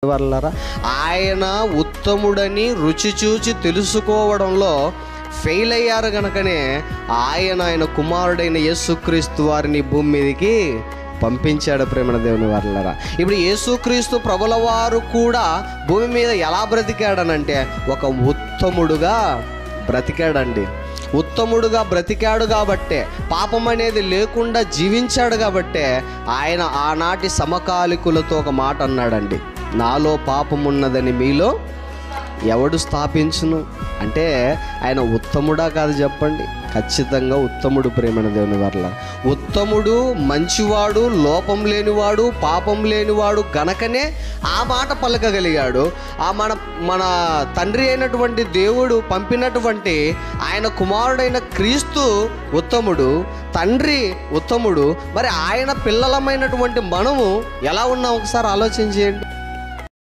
వాళ్ళరా, ఆయన ఉత్తముడని రుచి చూచి తెలుసుకోవడంలో ఫెయిల్ అయ్యారు కనుకనే ఆయన కుమారుడైన యేసుక్రీస్తు వారిని భూమి మీదకి పంపించాడు. ప్రేమ దేవుని వాళ్ళరా, ఇప్పుడు యేసుక్రీస్తు ప్రభుల వారు కూడా భూమి మీద ఎలా బ్రతికాడనంటే ఒక ఉత్తముడుగా బ్రతికాడండి. ఉత్తముడుగా బ్రతికాడు కాబట్టే, పాపం అనేది లేకుండా జీవించాడు కాబట్టే ఆయన ఆనాటి సమకాలికులతో ఒక మాట అన్నాడండి, నాలో పాపమున్నదని మీలో ఎవడు స్థాపించును అంటే ఆయన ఉత్తముడా కాదు చెప్పండి? ఖచ్చితంగా ఉత్తముడు. ప్రేమణ దేవుని వల్ల ఉత్తముడు, మంచివాడు, లోపం లేనివాడు, పాపం లేనివాడు గనకనే ఆ మాట పలకగలిగాడు. మన తండ్రి అయినటువంటి దేవుడు పంపినటువంటి ఆయన కుమారుడైన క్రీస్తు ఉత్తముడు, తండ్రి ఉత్తముడు. మరి ఆయన పిల్లలమైనటువంటి మనము ఎలా ఉన్నాం ఒకసారి ఆలోచన చేయండి.